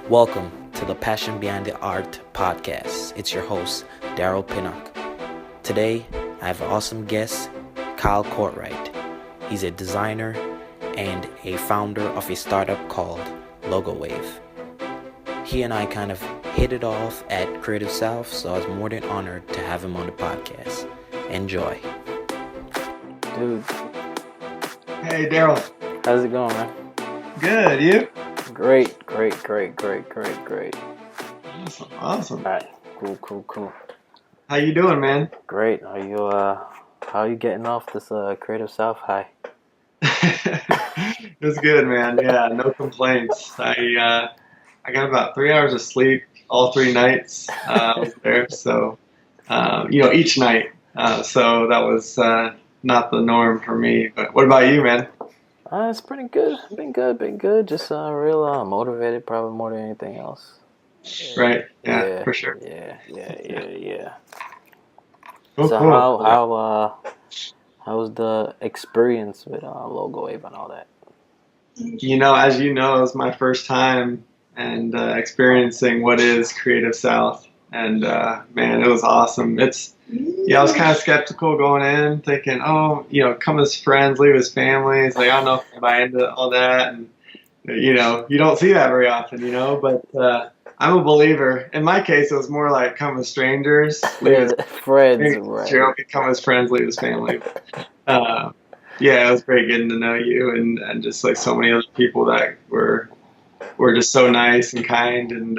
Welcome to the Passion Behind the Art podcast. It's your host, Daryl Pinnock. Today, I have an awesome guest, Kyle Courtright. He's a designer and a founder of a startup called Logo Wave. He and I kind of hit it off at Creative South, so I was more than honored to have him on the podcast. Enjoy. Dude, Hey, Daryl. how's it going, man? Good, you? Great. Awesome. All right, cool. How you doing, man? Great. How are you getting off this Creative South high? It was good, man. Yeah, no complaints. I got about 3 hours of sleep all 3 nights I was there. So, each night. So that was not the norm for me. But what about you, man? It's pretty good. Been good. Just real motivated, probably more than anything else. Right. Yeah, for sure. Yeah. Cool, So cool. how was the experience with Logo Wave and all that? As you know, it was my first time and experiencing what is Creative South. And man, it was awesome. I was kind of skeptical going in, thinking, come as friends, leave as family. It's like, I don't know if I buy into all that. And, you don't see that very often, but I'm a believer. In my case, it was more like come as strangers, leave as Friends, right? Gerald could come as friends, leave as family. It was great getting to know you and just like so many other people that were just so nice and kind. And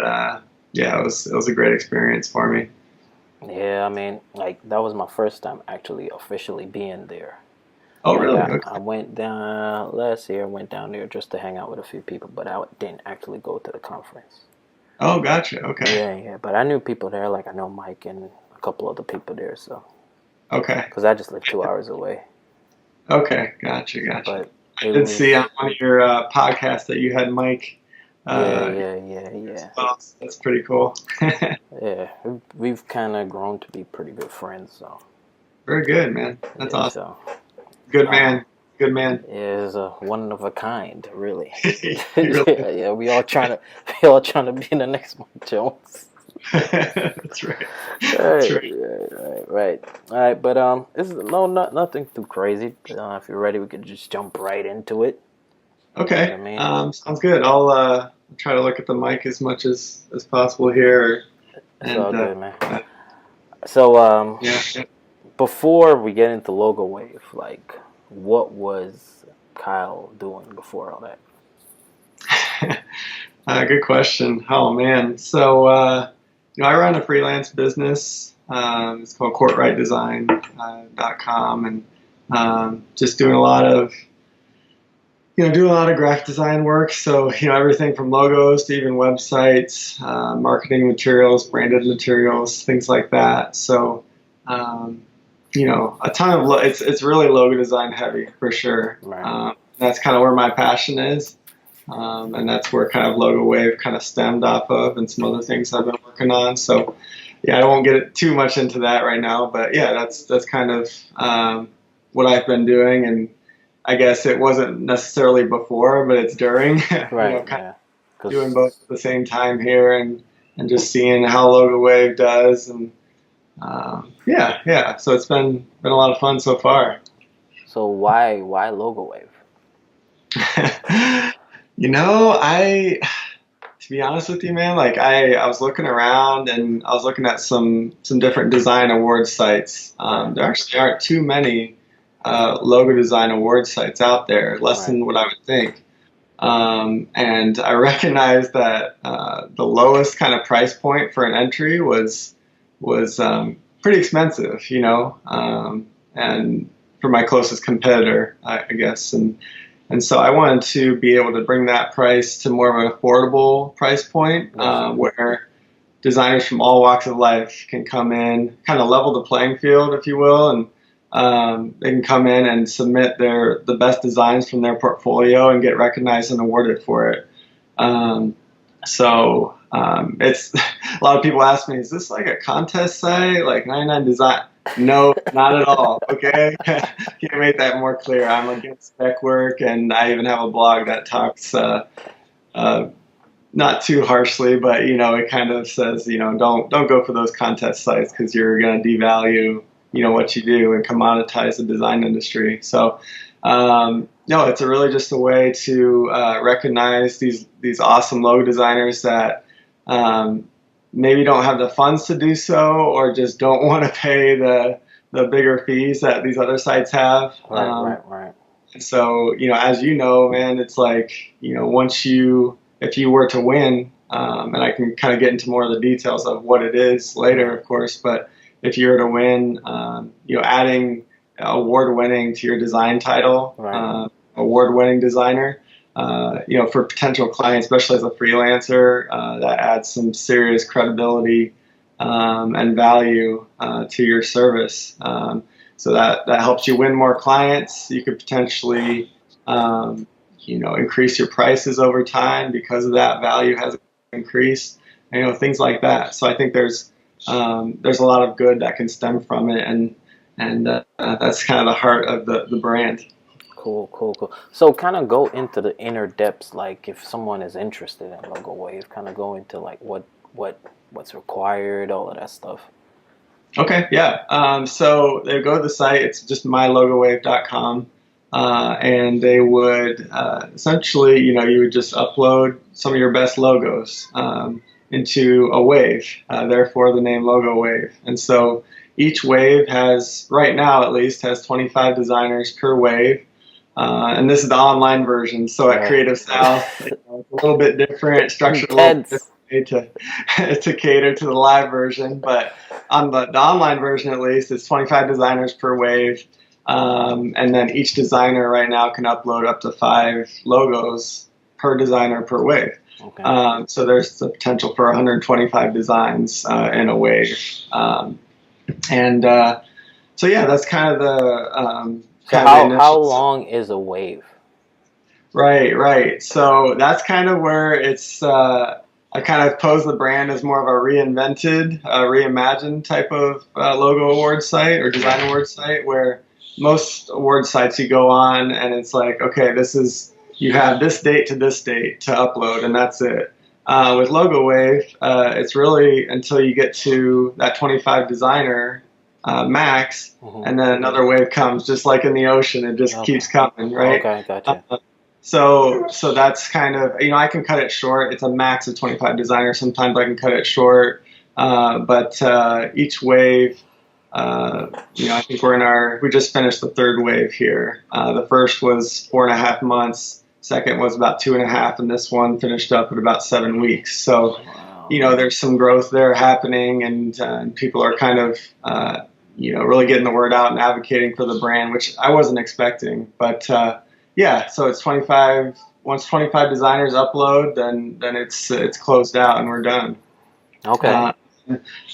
it was a great experience for me. Yeah, I mean, like that was my first time actually officially being there. Oh, really? Like, Okay. I went down last year. Went down there just to hang out with a few people, but I didn't actually go to the conference. Oh, gotcha. Okay. Yeah. But I knew people there. Like I know Mike and a couple other people there. So Okay. because I just live 2 hours away. Okay. Gotcha. But I did see on one of your podcasts that you had Mike. Yeah. Well, that's pretty cool. Yeah, we've kind of grown to be pretty good friends. So Very good, man. That's yeah, awesome. So Good man. Good man. is a one of a kind, really. Really- yeah. We all trying to be the next Mike Jones. That's right. That's right. Right. All right, but this is nothing too crazy. If you're ready, we could just jump right into it. Okay. You know what I mean? Sounds good. I'll try to look at the mic as much as possible here. It's all good, man. So Yeah. before we get into Logo Wave, like, what was Kyle doing before all that? Good question. Oh man. So I run a freelance business. It's called CourtrightDesign.com, and just doing a lot of graphic design work. So, everything from logos to even websites, marketing materials, branded materials, things like that. So, a ton of, it's really logo design heavy for sure. Right. That's kind of where my passion is. And that's where kind of Logo Wave kind of stemmed off of, and some other things I've been working on. So, I won't get too much into that right now, but that's kind of what I've been doing. And I guess it wasn't necessarily before, but it's during. Right. Kind of doing both at the same time here, and just seeing how Logo Wave does, and So it's been a lot of fun so far. So why Logo Wave? To be honest with you, man, like I was looking around and I was looking at some different design award sites. There actually aren't too many logo design award sites out there, less than what I would think. And I recognized that the lowest kind of price point for an entry was pretty expensive, and for my closest competitor, I guess. And so I wanted to be able to bring that price to more of an affordable price point, where designers from all walks of life can come in, kind of level the playing field, if you will, and they can come in and submit the best designs from their portfolio and get recognized and awarded for it. It's a lot of people ask me, is this like a contest site, like 99 Design? No, not at all. Okay, can't make that more clear. I'm against spec work, and I even have a blog that talks not too harshly, but it kind of says, don't go for those contest sites because you're going to devalue, what you do and commoditize the design industry. So, no, it's really just a way to recognize these awesome logo designers that maybe don't have the funds to do so, or just don't want to pay the bigger fees that these other sites have. Right. So, as man, it's like, if you were to win, and I can kind of get into more of the details of what it is later, of course, but if you were to win, adding award-winning to your design title, award-winning designer, for potential clients, especially as a freelancer, that adds some serious credibility and value to your service. So that helps you win more clients. You could potentially, increase your prices over time because of that value has increased. Things like that. So I think there's a lot of good that can stem from it, and that's kind of the heart of the brand. Cool. So kind of go into the inner depths, like if someone is interested in Logo Wave, kind of go into like what's required, all of that stuff. Okay, yeah. So they go to the site. It's just mylogowave.com, and they would essentially, you would just upload some of your best logos into a wave. Therefore, the name Logo Wave. And so each wave has, right now at least, has 25 designers per wave. And this is the online version. So at Creative South, it's a little bit different, structured a little bit different to cater to the live version. But on the online version, at least, it's 25 designers per wave. And then each designer right now can upload up to 5 logos per designer per wave. Okay. So there's the potential for 125 designs in a wave. So yeah, that's kind of the... So how long is a wave? Right. So that's kind of where it's... I kind of pose the brand as more of a reinvented, reimagined type of logo award site or design award site, where most award sites you go on and it's like, okay, you have this date to upload, and that's it. With Logo Wave, it's really until you get to that 25 designer max, and then another wave comes, just like in the ocean, it just keeps coming, right? Okay, gotcha. So that's kind of, I can cut it short. It's a max of 25 designers. Sometimes I can cut it short. But each wave, I think we just finished the 3rd wave here. The first was 4.5 months. Second was about 2.5. And this one finished up at about 7 weeks. So, there's some growth there happening, and people are kind of, really getting the word out and advocating for the brand, which I wasn't expecting. But, yeah, so it's 25. Once 25 designers upload, then it's closed out and we're done. Okay.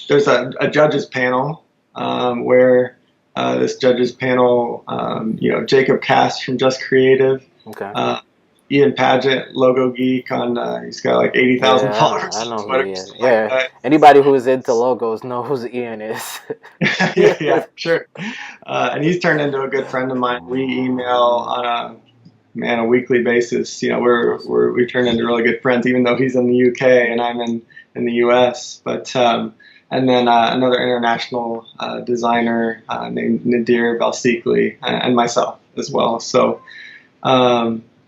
There's a judges panel where this judges panel, Jacob Cass from Just Creative. Okay. Ian Paget, Logo Geek, he's got like 80,000 followers. I know who he is. Yeah, anybody who is into logos knows who Ian is. yeah, sure. And he's turned into a good friend of mine. We email on a weekly basis. We turned into really good friends, even though he's in the UK and I'm in the US. But and then another international designer named Nadir Balsikli, and myself as well. So.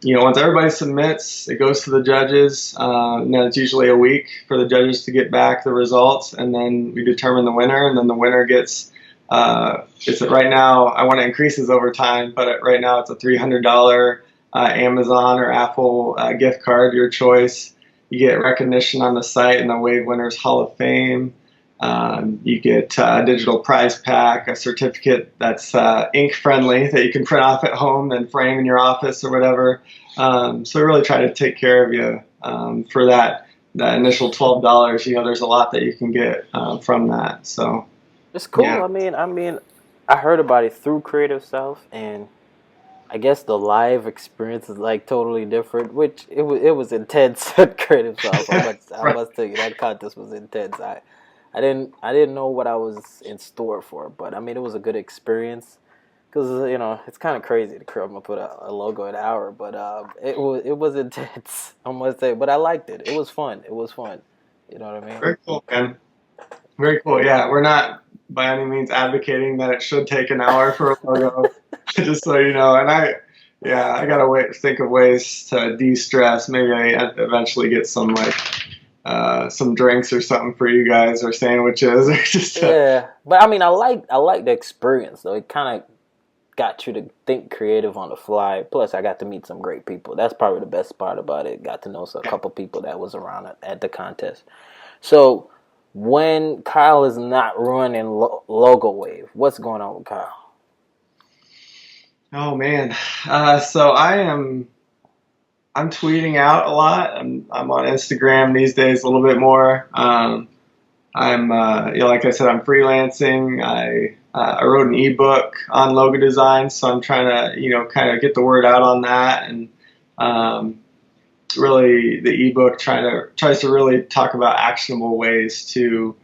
Once everybody submits, it goes to the judges. And then it's usually a week for the judges to get back the results, and then we determine the winner. And then the winner gets. It's right now. I want to increase this over time, but right now it's a $300 Amazon or Apple gift card, your choice. You get recognition on the site in the Wave Winners Hall of Fame. You get a digital prize pack, a certificate that's ink friendly that you can print off at home and frame in your office or whatever. So we really try to take care of you for that initial $12. There's a lot that you can get from that. So it's cool. Yeah. I mean, I heard about it through Creative South, and I guess the live experience is like totally different, which it was intense at Creative South. I must tell you, that contest was intense. I didn't know what I was in store for, but I mean, it was a good experience Because it's kind of crazy to come up with a logo an hour, but it was intense, I must say. But I liked it. It was fun. It was fun. You know what I mean? Very cool, man. Very cool. Yeah, we're not by any means advocating that it should take an hour for a logo, just so you know. And I gotta think of ways to de-stress. Maybe I eventually get some some drinks or something for you guys, or sandwiches, or just. Yeah, but I mean, I like the experience though. It kind of got you to think creative on the fly. Plus, I got to meet some great people. That's probably the best part about it. Got to know a couple people that was around at the contest. So, when Kyle is not running Logo Wave, what's going on with Kyle? Oh man, so I'm tweeting out a lot. I'm on Instagram these days a little bit more. Like I said, I'm freelancing. I wrote an ebook on logo design, so I'm trying to kind of get the word out on that, and really the ebook tries to really talk about actionable ways to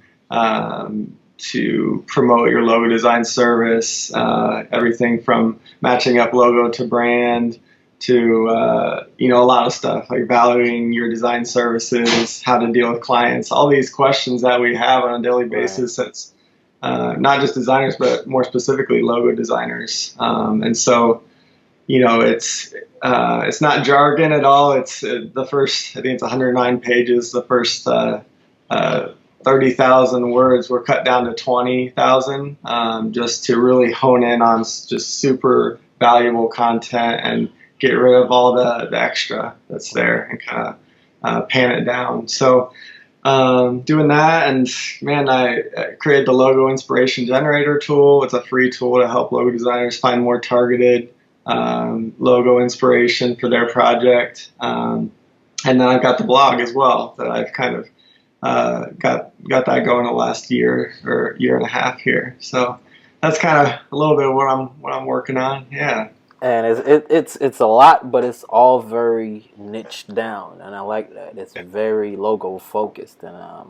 promote your logo design service, everything from matching up logo to brand to a lot of stuff like valuing your design services, how to deal with clients, all these questions that we have on a daily basis. That's not just designers, but more specifically logo designers. And so, it's not jargon at all. It's the first, I think it's 109 pages. The first 30,000 words were cut down to 20,000, just to really hone in on just super valuable content and get rid of all the extra that's there and kind of pan it down. So doing that, and man, I created the Logo Inspiration Generator tool. It's a free tool to help logo designers find more targeted logo inspiration for their project. And then I've got the blog as well that I've kind of got that going the last year or year and a half here. So that's kind of a little bit of what I'm working on. Yeah. And it's a lot, but it's all very niched down, and I like that. It's very logo focused, and I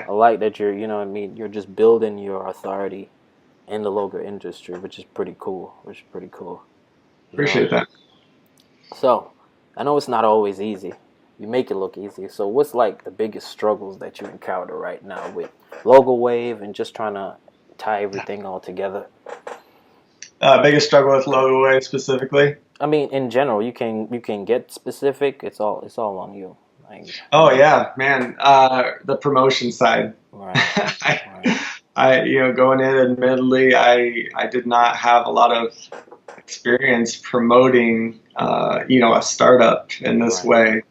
like that you're just building your authority in the logo industry, which is pretty cool. Appreciate that. So, I know it's not always easy. You make it look easy. So, what's like the biggest struggles that you encounter right now with Logo Wave and just trying to tie everything all together? Biggest struggle with Logo Wave specifically? I mean, in general, you can get specific. It's all on you. Oh yeah, man. The promotion side. Right. I going in, admittedly, I did not have a lot of experience promoting a startup in this way.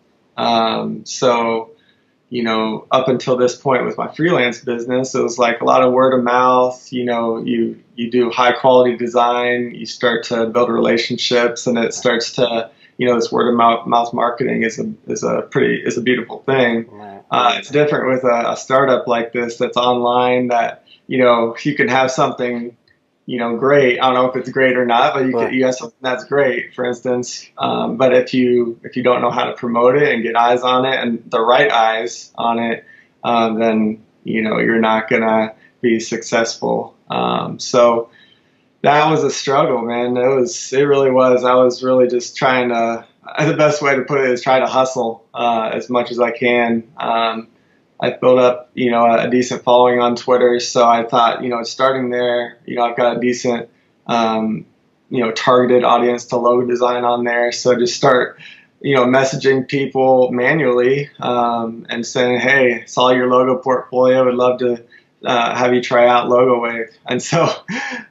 So up until this point with my freelance business, it was like a lot of word of mouth. You do high quality design, you start to build relationships, and it starts to, this word of mouth marketing is a beautiful thing. It's different with a startup like this that's online, that, you can have something, great. I don't know if it's great or not, but you have something that's great, for instance. But if you don't know how to promote it and get eyes on it, and the right eyes on it, then you're not gonna be successful. So that was a struggle, man. It really was. I was really just trying to. The best way to put it is try to hustle as much as I can. I built up, a decent following on Twitter, so I thought, starting there, I've got a decent, targeted audience to logo design on there. So just start, messaging people manually and saying, hey, saw your logo portfolio, would love to have you try out Logo Wave. And so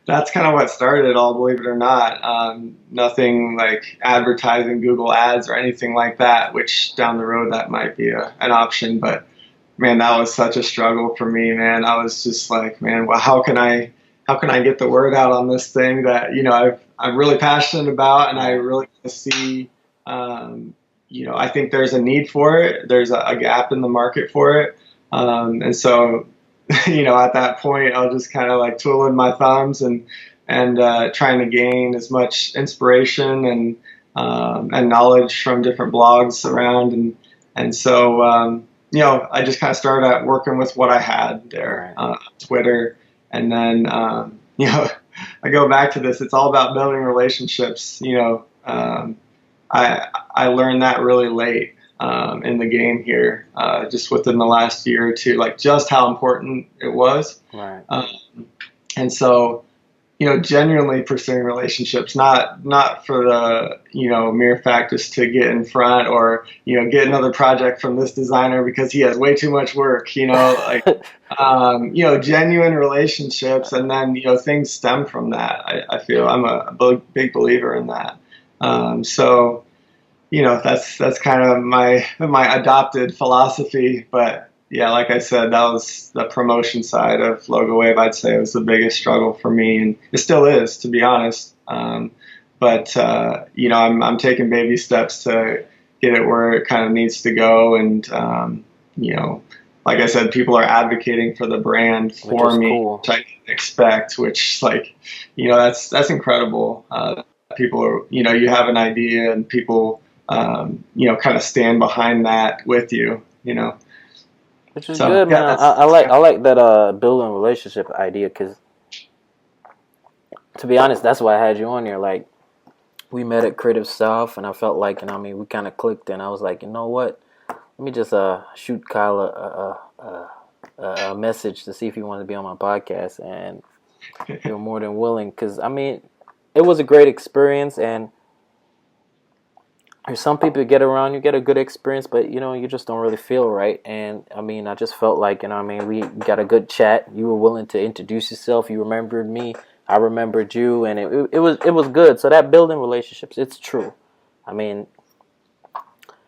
that's kind of what started it all, believe it or not. Nothing like advertising, Google ads or anything like that, which down the road that might be an option, but man, that was such a struggle for me, man. I was just like, man, well, how can I get the word out on this thing that, I'm really passionate about, and I really want to see, I think there's a need for it. There's a gap in the market for it. And so, at that point, I'll just kind of like twiddling my thumbs and trying to gain as much inspiration and knowledge from different blogs around. And so, I just kind of started out working with what I had there on Twitter, and then, I go back to this. It's all about building relationships. I learned that really late in the game here, just within the last year or two, like just how important it was. Right. And so, genuinely pursuing relationships, not for the, mere fact just to get in front or, get another project from this designer because he has way too much work, genuine relationships. And then, things stem from that. I feel I'm a big believer in that. So, that's kind of my adopted philosophy, but yeah, like I said, that was the promotion side of Logo Wave. I'd say it was the biggest struggle for me, and it still is, to be honest. But I'm taking baby steps to get it where it kind of needs to go. And like I said, people are advocating for the brand for me, cool. Which I didn't expect. Which, that's incredible. People are, you have an idea, and people, kind of stand behind that with you. Which is good, man. I like that building relationship idea, because to be honest, that's why I had you on here. Like, we met at Creative South, and I felt like, we kind of clicked, and I was like, you know what? Let me just shoot Kyle a message to see if he wanted to be on my podcast, and you're more than willing, because it was a great experience, and there's some people get around, you get a good experience, but you just don't really feel right. And I just felt like, we got a good chat. You were willing to introduce yourself. You remembered me. I remembered you, and it was good. So that building relationships, it's true.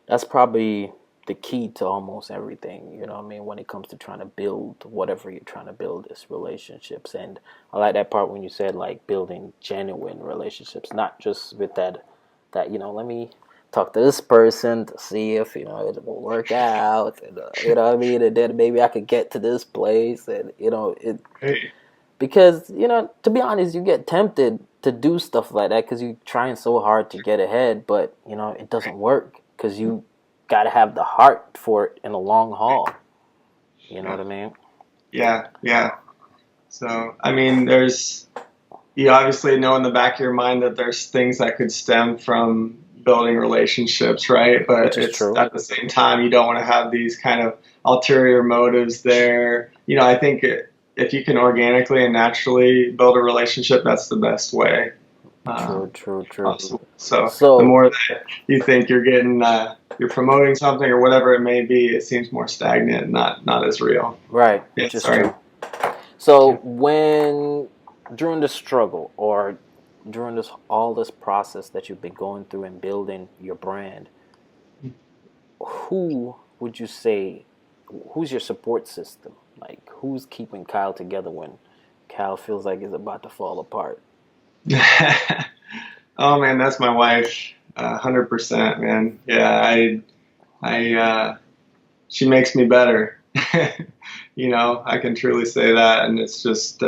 That's probably the key to almost everything. When it comes to trying to build whatever you're trying to build, is relationships. And I like that part when you said like building genuine relationships, not just with that let me talk to this person to see if it will work out, and and then maybe I could get to this place, and because to be honest, you get tempted to do stuff like that because you're trying so hard to get ahead, but it doesn't work because you got to have the heart for it in the long haul. You know what I mean? Yeah. So there's, you obviously know in the back of your mind that there's things that could stem from building relationships, right? But it's true. At the same time, you don't want to have these kind of ulterior motives there. I think if you can organically and naturally build a relationship, that's the best way. True. Awesome. So the more that you think you're getting, you're promoting something or whatever it may be, it seems more stagnant, not as real. Right. Yeah, true. So when during the struggle or during all this process that you've been going through and building your brand, who would you say, who's your support system? Like, who's keeping Kyle together when Kyle feels like he's about to fall apart? Oh man, that's my wife, 100%, man. Yeah, I she makes me better. I can truly say that, and it's just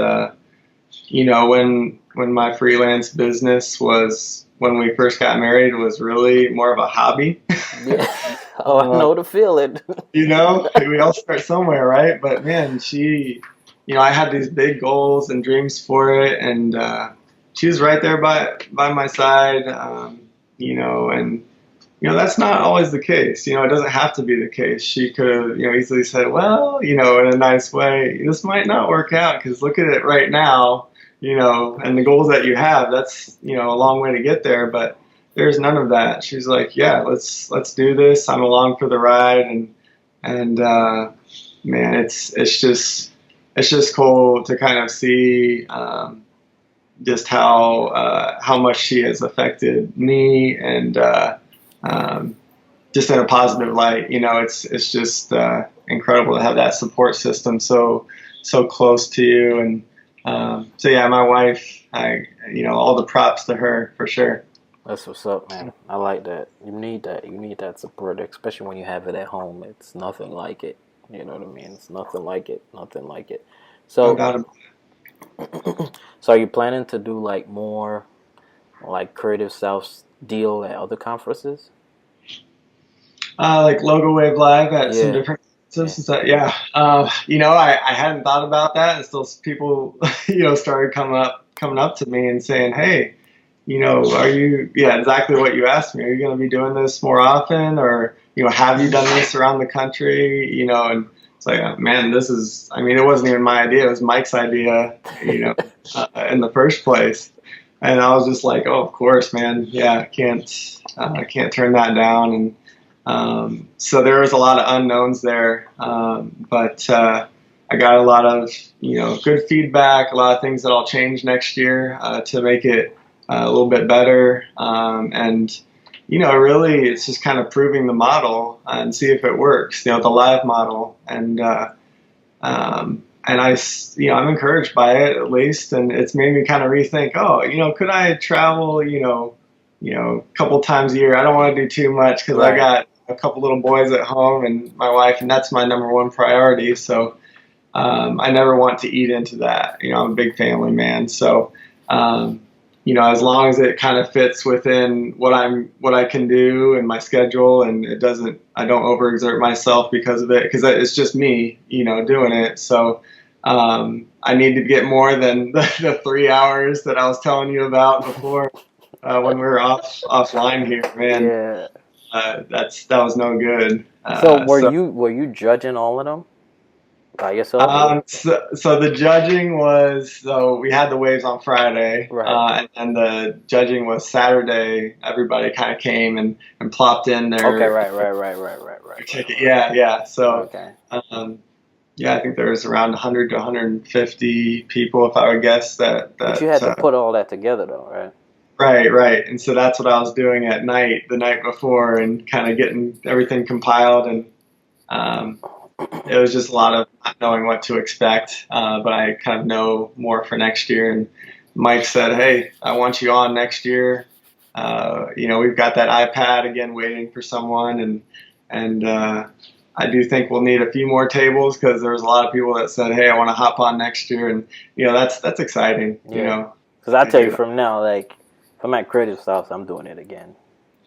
when my freelance business was, when we first got married, it was really more of a hobby. Yeah. Oh, I know the feeling. We all start somewhere, right? But man, she, I had these big goals and dreams for it, and she was right there by my side, and that's not always the case. It doesn't have to be the case. She could have, easily said, well, in a nice way, this might not work out because look at it right now. And the goals that you have, that's, a long way to get there, but there's none of that. She's like, yeah, let's do this. I'm along for the ride. And man, it's just cool to kind of see, just how much she has affected me, and, just in a positive light. It's just, incredible to have that support system so close to you. And, so yeah, my wife, all the props to her for sure. That's what's up, man. I like that. You need that support, especially when you have it at home. It's nothing like it. You know what I mean? It's nothing like it. So, so are you planning to do like more like Creative South's deal at other conferences? Like Logo Wave Live at some different conferences. I hadn't thought about that until people, started coming up coming up to me and saying, "Hey, are you, yeah, exactly what you asked me. Are you going to be doing this more often, or, have you done this around the country?" And it's like, man, it wasn't even my idea. It was Mike's idea, in the first place. And I was just like, oh, of course, man. Yeah, I can't turn that down. And so there was a lot of unknowns there. But I got a lot of, good feedback, a lot of things that I'll change next year to make it a little bit better. And really it's just kind of proving the model and see if it works, the live model. And I'm encouraged by it, at least. And it's made me kind of rethink, could I travel, a couple times a year? I don't want to do too much because I got a couple little boys at home and my wife, and that's my number one priority. So I never want to eat into that. I'm a big family man. So, as long as it kind of fits within what I can do and my schedule, and I don't overexert myself because of it, because it's just me, doing it. So, I need to get more than the 3 hours that I was telling you about before, when we were offline here, man. Yeah. That was no good. So were you judging all of them by yourself? So the judging was, we had the waves on Friday, and the judging was Saturday. Everybody kind of came and plopped in there. Okay, right. Ticket. Yeah. So, okay. I think there was around 100 to 150 people, if I would guess that. But you had to put all that together, though, right? Right. And so that's what I was doing at night, the night before, and kind of getting everything compiled. And it was just a lot of not knowing what to expect, but I kind of know more for next year. And Mike said, "Hey, I want you on next year. We've got that iPad again waiting for someone, and I do think we'll need a few more tables because there was a lot of people that said, 'Hey, I want to hop on next year,' and that's exciting. Yeah. Because I tell you from now, like if I'm at Creative South, I'm doing it again.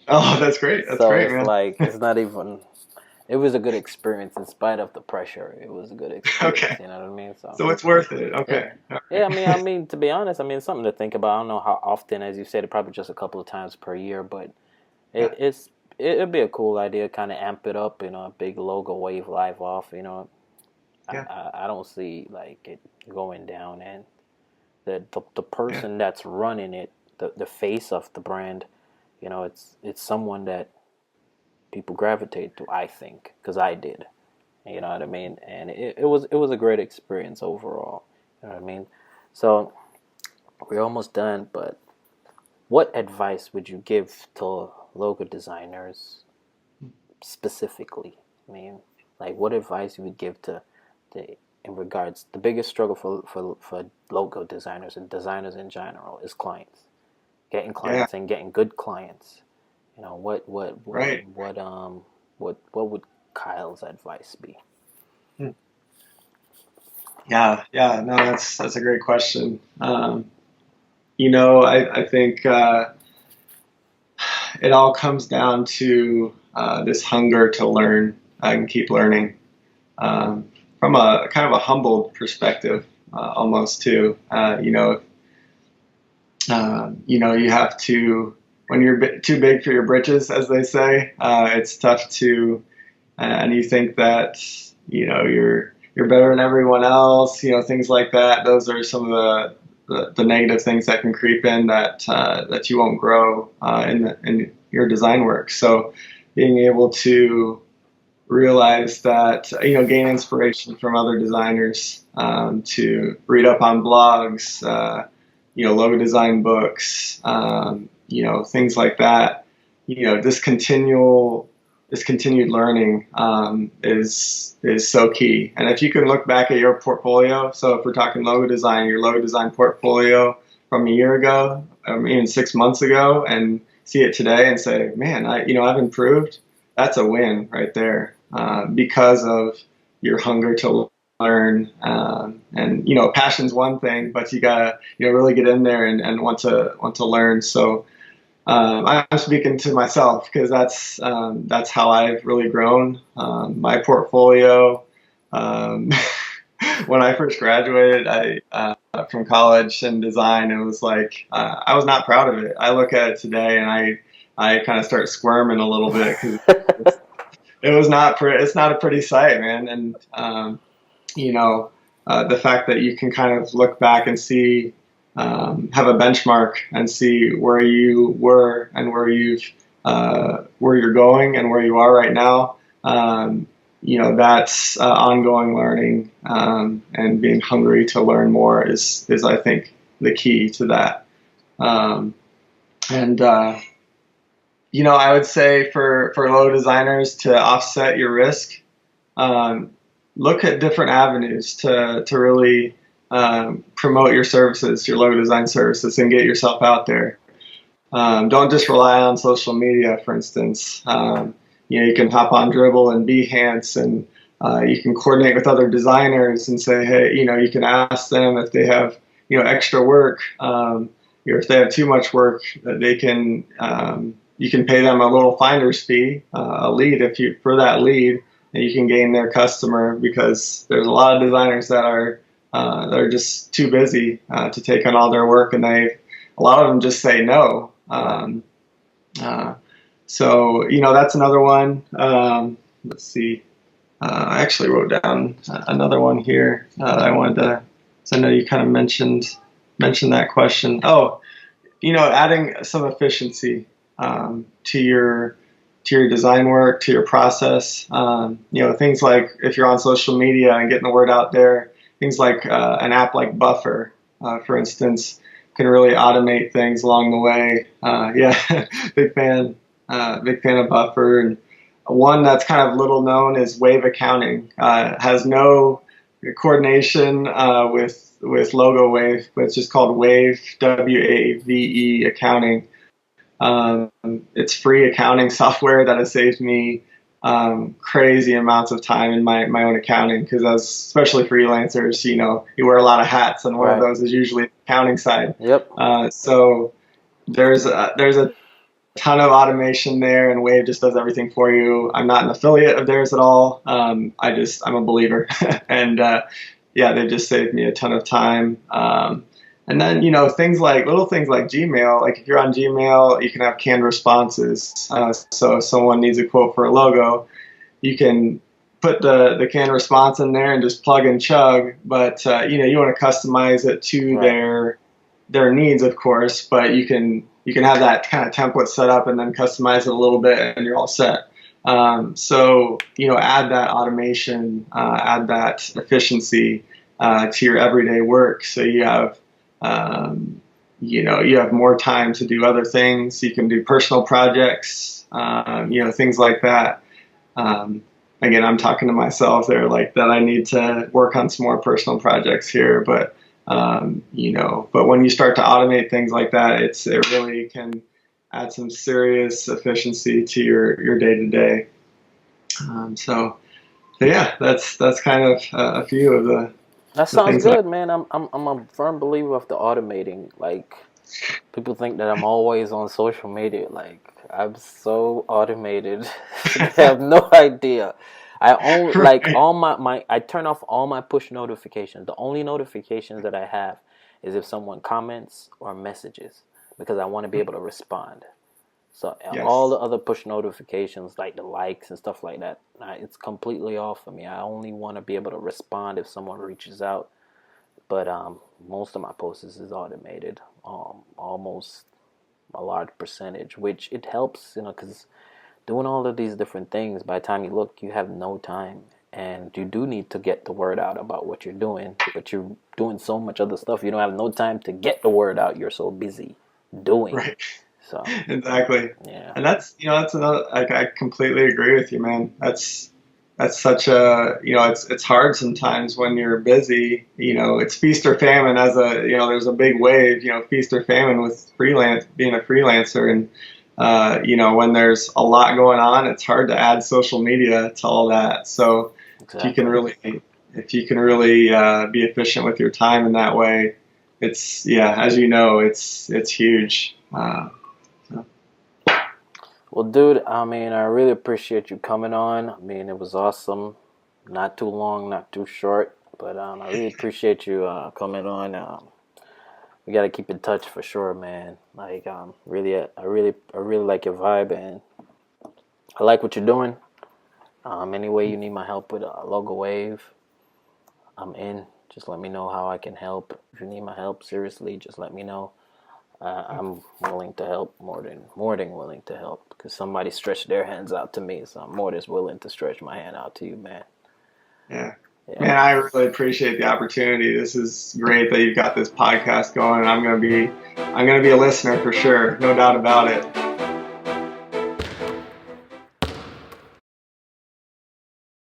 Oh, that's great. That's great, man. It's like it's not even. It was a good experience in spite of the pressure. It was a good experience. Okay. You know what I mean? So it's worth it. Okay. Yeah. I mean, to be honest, it's something to think about. I don't know how often, as you said, probably just a couple of times per year, but it'd be a cool idea, kind of amp it up. A big logo wave live off. I don't see like it going down, and the person that's running it, the face of the brand, it's someone that people gravitate to, I think, because I did. You know what I mean? And it was a great experience overall. You know what I mean? So we're almost done, but what advice would you give to logo designers specifically? I mean, like what advice you would give to in regards, the biggest struggle for logo designers and designers in general is clients. Getting clients and getting good clients. What would Kyle's advice be? Yeah, no, that's a great question. I think it all comes down to this hunger to learn and keep learning, from a kind of a humbled perspective, almost too. You have to, when you're too big for your britches, as they say, it's tough to, and you think that, you're better than everyone else, things like that. Those are some of the negative things that can creep in that you won't grow in your design work. So being able to realize that, gain inspiration from other designers, to read up on blogs, logo design books, things like that. This continued learning is so key. And if you can look back at your portfolio, so if we're talking logo design, your logo design portfolio from a year ago, even 6 months ago, and see it today and say, man, I've improved. That's a win right there, because of your hunger to learn. And passion's one thing, but you gotta really get in there and want to learn. So I'm speaking to myself because that's how I've really grown. My portfolio, when I first graduated, from college in design. It was like I was not proud of it. I look at it today and I kind of start squirming a little bit because it was not it's not a pretty sight, man. And you know, the fact that you can kind of look back and see, have a benchmark and see where you were and where you're going and where you are right now. You know, that's ongoing learning, and being hungry to learn more is I think the key to that. And you know, I would say for logo designers to offset your risk, look at different avenues to really promote your services, your logo design services, and get yourself out there. Don't just rely on social media, for instance. You know, you can hop on Dribble and Behance, and you can coordinate with other designers and say, hey, you know, you can ask them if they have, you know, extra work, or if they have too much work, that they can, you can pay them a little finder's fee, a lead for that lead, and you can gain their customer, because there's a lot of designers that are just too busy to take on all their work, and a lot of them just say no. So, you know, that's another one. Let's see. I actually wrote down another one here that I wanted to, so I know you kind of mentioned that question. Oh, you know, adding some efficiency to your design work, to your process. You know, things like if you're on social media and getting the word out there, things like an app like Buffer, for instance, can really automate things along the way. Yeah, big fan of Buffer. And one that's kind of little known is Wave Accounting. Has no coordination with Logo Wave, but it's just called Wave, WAVE Accounting. It's free accounting software that has saved me crazy amounts of time in my own accounting, because especially freelancers, you know, you wear a lot of hats, and one of those is usually the accounting side. Yep. So there's a ton of automation there, and Wave just does everything for you. I'm not an affiliate of theirs at all. I'm a believer, and yeah, they've just saved me a ton of time. And then, you know, little things like Gmail. Like if you're on Gmail, you can have canned responses. So if someone needs a quote for a logo, you can put the canned response in there and just plug and chug. But you know, you want to customize it to their needs, of course. But you can have that kind of template set up and then customize it a little bit, and you're all set. So, you know, add that automation, add that efficiency to your everyday work. So you have, you know, you have more time to do other things. You can do personal projects, you know, things like that. Again, I'm talking to myself there, like that I need to work on some more personal projects here, but you know, but when you start to automate things like that, it really can add some serious efficiency to your day-to-day. So yeah, that's kind of a few of the. That sounds good, man. I'm a firm believer of the automating. Like, people think that I'm always on social media. Like, I'm so automated. They have no idea. I only like all my I turn off all my push notifications. The only notifications that I have is if someone comments or messages, because I want to be able to respond. So all the other push notifications, like the likes and stuff like that, it's completely off for me. I only want to be able to respond if someone reaches out. But most of my posts is automated, almost a large percentage, which it helps, you know, because doing all of these different things, by the time you look, you have no time. And you do need to get the word out about what you're doing, but you're doing so much other stuff. You don't have no time to get the word out. You're so busy doing. Right. So exactly. Yeah. And that's another, like, I completely agree with you, man. That's such a, you know, it's hard sometimes when you're busy, you know, it's feast or famine you know, there's a big wave, you know, feast or famine with being a freelancer. And, you know, when there's a lot going on, it's hard to add social media to all that. So if you can really be efficient with your time in that way, it's, as you know, it's huge. Well, dude, I mean, I really appreciate you coming on. I mean, it was awesome. Not too long, not too short. But I really appreciate you coming on. We gotta keep in touch for sure, man. Like, really, I really like your vibe, and I like what you're doing. Any way you need my help with Logo Wave, I'm in. Just let me know how I can help. If you need my help, seriously, just let me know. I'm willing to help, more than willing to help, because somebody stretched their hands out to me, so I'm more than willing to stretch my hand out to you, man. Yeah. Man, I really appreciate the opportunity. This is great that you've got this podcast going. I'm gonna be a listener for sure, no doubt about it.